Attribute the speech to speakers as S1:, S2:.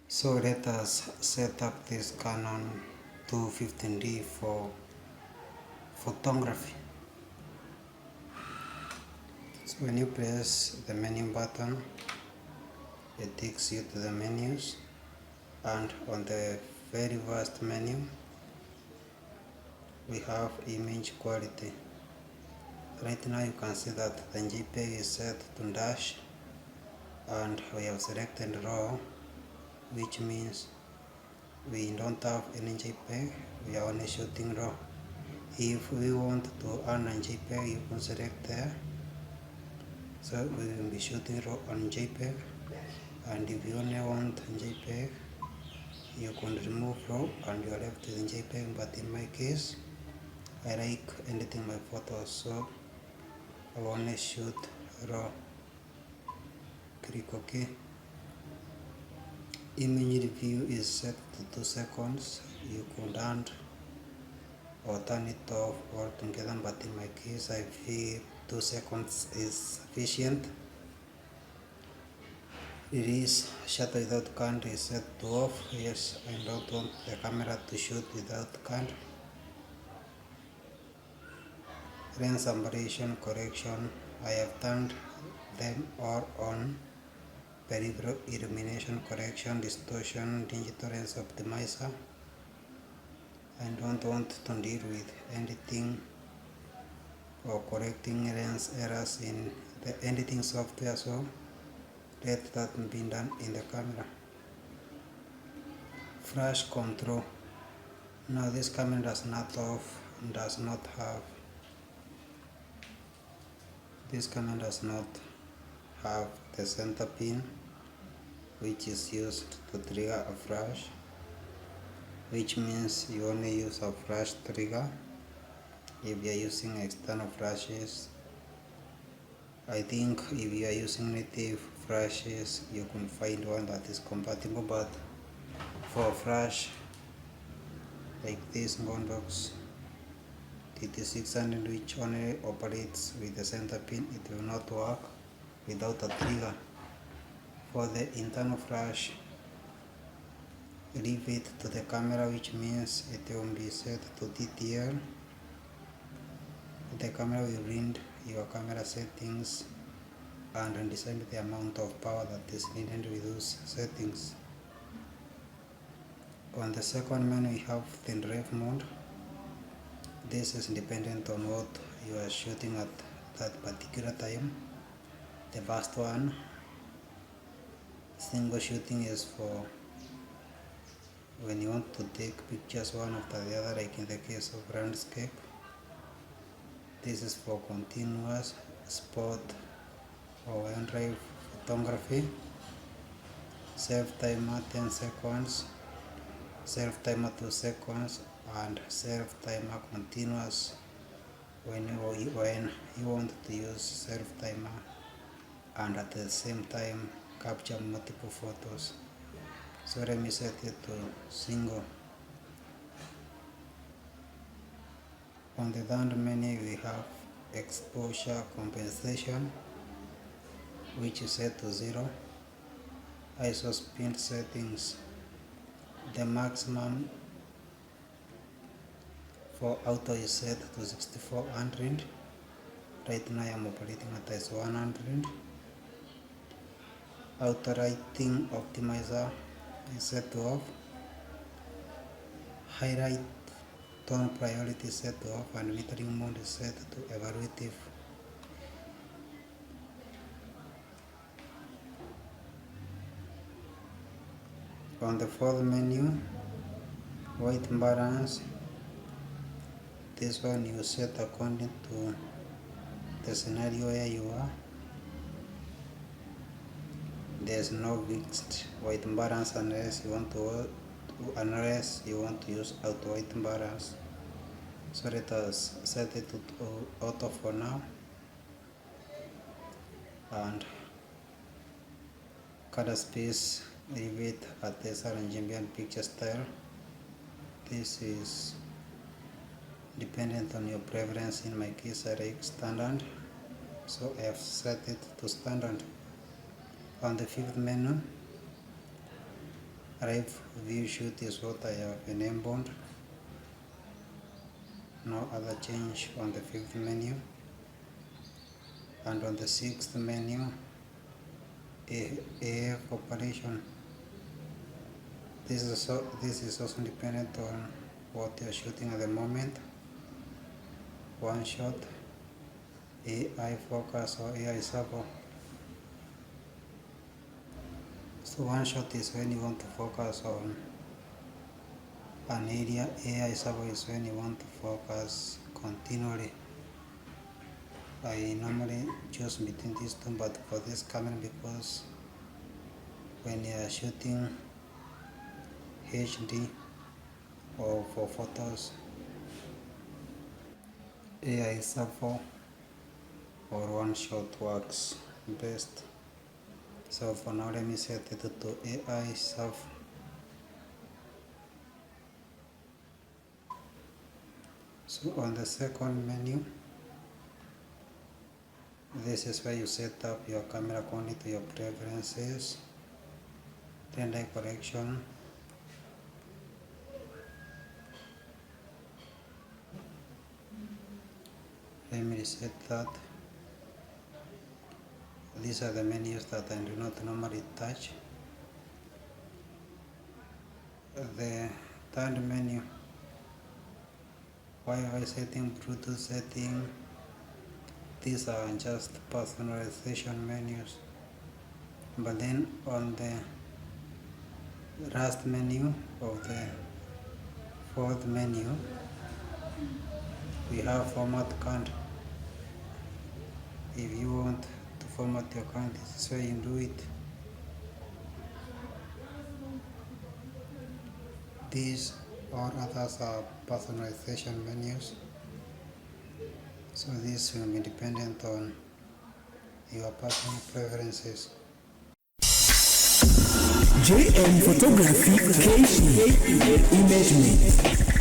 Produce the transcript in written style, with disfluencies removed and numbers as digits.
S1: So let us set up this Canon 215D for photography. So when you press the menu button, it takes you to the menus, and on the very first menu we have image quality. Right now you can see that the JPEG is set to dash, and we have selected raw, which means we don't have any JPEG, we are only shooting raw. If we want to add a JPEG, you can select there. So we will be shooting raw on JPEG, and if you only want JPEG, you can remove raw and you are left with JPEG. But in my case, I like editing my photos, so I will only shoot raw. Click OK. Image review is set to 2 seconds. You could add or turn it off altogether, but in my case I feel 2 seconds is sufficient. Release shutter without current is set to off. Yes, I don't want the camera to shoot without current. Lens aberration correction, I have turned them all on. Peripheral illumination correction, distortion, digital lens optimizer. I don't want to deal with editing or correcting lens errors in the editing software, so let that be done in the camera. Flash control. Now this camera does not have the center pin, which is used to trigger a flash, which means you only use a flash trigger if you are using external flashes. I think if you are using native flashes, you can find one that is compatible, but for flash like this Gondox TT600, which only operates with the center pin, it will not work without a trigger. For the internal flash, leave it to the camera, which means it will be set to TTL. The camera will read your camera settings and decide the amount of power that is needed with those settings. On the second menu we have the drive mode. This is dependent on what you are shooting at that particular time. The first one, single shooting, is for when you want to take pictures one after the other, like in the case of landscape. This is for continuous, sport, or on-drive photography. Self timer 10 seconds, self timer 2 seconds, and self timer continuous when you want to use self timer and at the same time capture multiple photos. So let me set it to single. On the third menu we have exposure compensation, which is set to 0. ISO speed settings. The maximum for auto is set to 6400. Right now I am operating at ISO 100. Auto lighting optimizer is set to off. Highlight tone priority is set to off, and metering mode is set to evaluative. On the fourth menu, white balance. This one you set according to the scenario where you are. There's no fixed white balance unless you want to use auto white balance. So let us set it to auto for now, and color space, leave it at the Ambient picture style. This is dependent on your preference. In my case I like standard, so I have set it to standard. On the fifth menu, Live view shoot is what I have enabled. No other change on the 5th menu. And on the 6th menu, AF operation. This is also dependent on what you are shooting at the moment. One shot, AI focus or AI servo. So one shot is when you want to focus on an area. AI servo is when you want to focus continually. I normally choose between these two, but for this camera, because when you are shooting HD or for photos, AI servo or one shot works best. So for now, let me set it to AI servo. So on the second menu, this is where you set up your camera according to your preferences. Render correction. Let me reset that. These are the menus that I do not normally touch. The third menu, Wi-Fi setting, Bluetooth setting. These are just personalization menus. But then on the last menu of the fourth menu, we have format count. If you want to format your count, this is where you do it. These or others are personalization menus. So this will be dependent on your personal preferences.
S2: JM Photography KE Imagement.